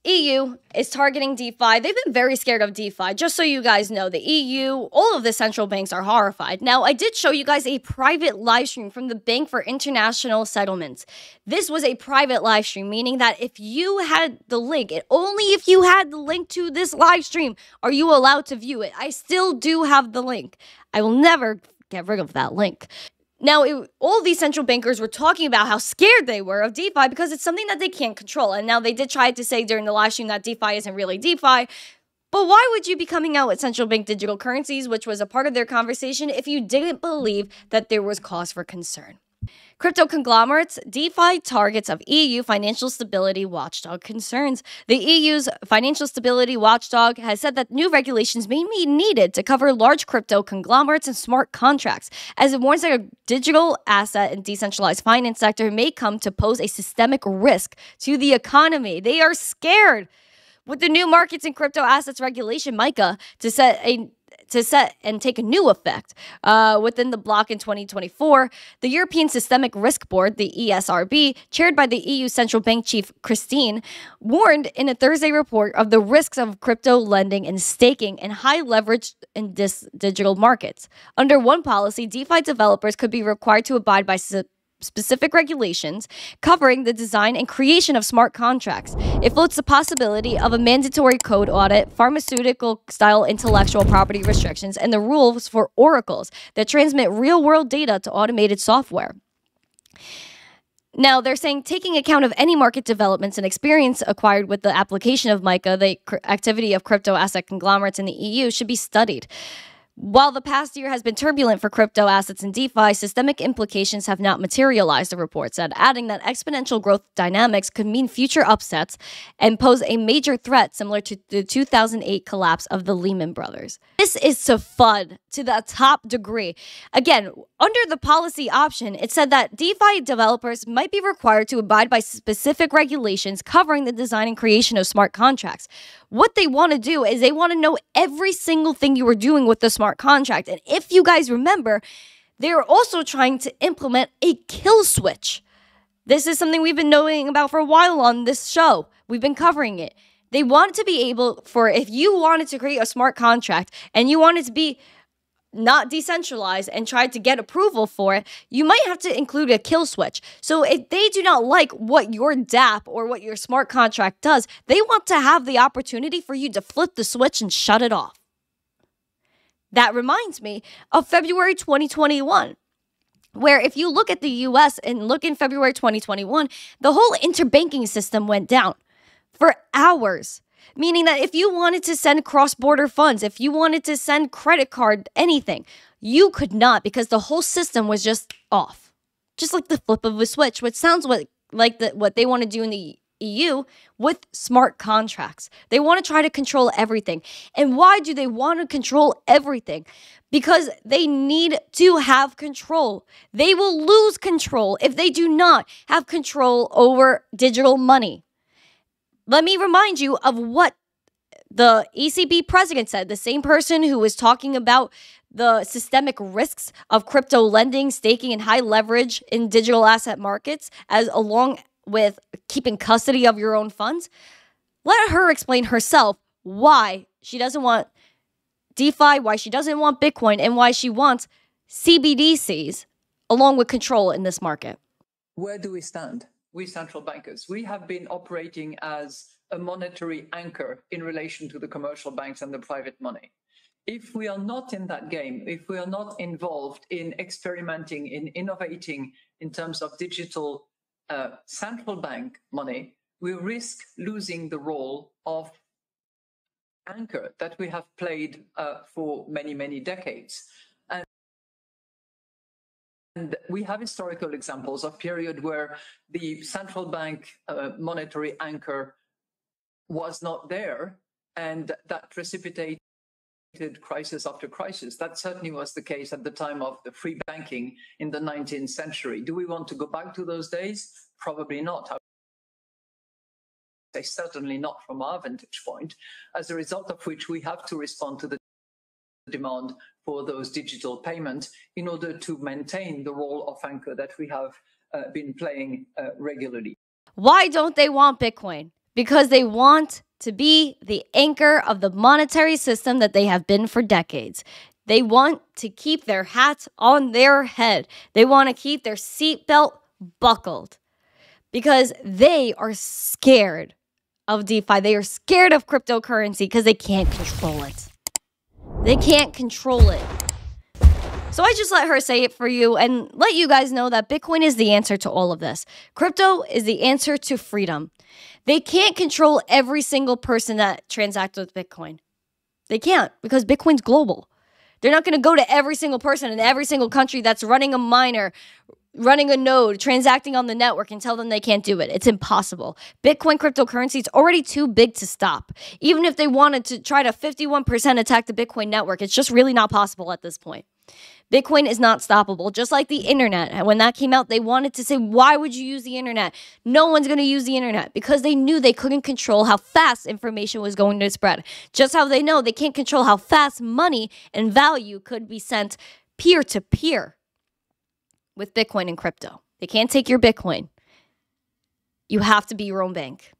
EU is targeting DeFi. They've been very scared of DeFi. Just so you guys know, the EU, all of the central banks are horrified. Now, I did show you guys a private live stream from the Bank for International Settlements. This was a private live stream, meaning that if you had the link, and only if you had the link to this live stream are you allowed to view it. I still do have the link. I will never get rid of that link. Now, all these central bankers were talking about how scared they were of DeFi because it's something that they can't control. And now they did try to say during the live stream that DeFi isn't really DeFi. But why would you be coming out with central bank digital currencies, which was a part of their conversation, if you didn't believe that there was cause for concern? Crypto conglomerates, DeFi targets of EU financial stability watchdog concerns. The EU's financial stability watchdog has said that new regulations may be needed to cover large crypto conglomerates and smart contracts, as it warns that a digital asset and decentralized finance sector may come to pose a systemic risk to the economy. They are scared. With the new markets and crypto assets regulation, MiCA, to set and take a new effect within the bloc in 2024, the European Systemic Risk Board, the ESRB, chaired by the EU Central Bank Chief Christine, warned in a Thursday report of the risks of crypto lending and staking and high leverage in digital markets. Under one policy, DeFi developers could be required to abide by specific regulations covering the design and creation of smart contracts. It floats the possibility of a mandatory code audit, pharmaceutical-style intellectual property restrictions, and the rules for oracles that transmit real-world data to automated software. Now, they're saying taking account of any market developments and experience acquired with the application of MiCA, the activity of crypto asset conglomerates in the EU, should be studied. While the past year has been turbulent for crypto assets and DeFi, systemic implications have not materialized, the report said, adding that exponential growth dynamics could mean future upsets and pose a major threat similar to the 2008 collapse of the Lehman Brothers. This is to FUD to the top degree. Again, under the policy option, it said that DeFi developers might be required to abide by specific regulations covering the design and creation of smart contracts. What they want to do is they want to know every single thing you are doing with the smart contract. And if you guys remember, they are also trying to implement a kill switch. This is something we've been knowing about for a while on this show. We've been covering it. They want to be able for, if you wanted to create a smart contract and you wanted to be not decentralized and tried to get approval for it, you might have to include a kill switch. So if they do not like what your DApp or what your smart contract does, they want to have the opportunity for you to flip the switch and shut it off. That reminds me of February 2021, where if you look at the US and look in February 2021, the whole interbanking system went down for hours. Meaning that if you wanted to send cross-border funds, if you wanted to send credit card, anything, you could not because the whole system was just off. Just like the flip of a switch, which sounds like what they want to do in the EU with smart contracts. They want to try to control everything. And why do they want to control everything? Because they need to have control. They will lose control if they do not have control over digital money. Let me remind you of what the ECB president said, the same person who was talking about the systemic risks of crypto lending, staking, and high leverage in digital asset markets, as along with keeping custody of your own funds. Let her explain herself why she doesn't want DeFi, why she doesn't want Bitcoin, and why she wants CBDCs along with control in this market. Where do we stand? We central bankers, we have been operating as a monetary anchor in relation to the commercial banks and the private money. If we are not in that game, if we are not involved in experimenting, in innovating in terms of digital central bank money, we risk losing the role of anchor that we have played for many, many decades. And we have historical examples of period where the central bank monetary anchor was not there, and that precipitated crisis after crisis. That certainly was the case at the time of the free banking in the 19th century. Do we want to go back to those days? Probably not. I would say certainly not from our vantage point, as a result of which we have to respond to the demand for those digital payments in order to maintain the role of anchor that we have been playing regularly. Why don't they want Bitcoin? because they want to be the anchor of the monetary system that they have been for decades. They want to keep their hats on their head. They want to keep their seatbelt buckled because they are scared of DeFi. They are scared of cryptocurrency because they can't control it. They can't control it. So I just let her say it for you and let you guys know that Bitcoin is the answer to all of this. Crypto is the answer to freedom. They can't control every single person that transacts with Bitcoin. They can't because Bitcoin's global. They're not going to go to every single person in every single country that's running a miner, running a node, transacting on the network and tell them they can't do it. It's impossible. Bitcoin cryptocurrency is already too big to stop. Even if they wanted to try to 51% attack the Bitcoin network, it's just really not possible at this point. Bitcoin is not stoppable, just like the internet. And when that came out, they wanted to say, why would you use the internet? No one's going to use the internet because they knew they couldn't control how fast information was going to spread. Just how they know they can't control how fast money and value could be sent peer-to-peer with Bitcoin and crypto. They can't take your Bitcoin. You have to be your own bank.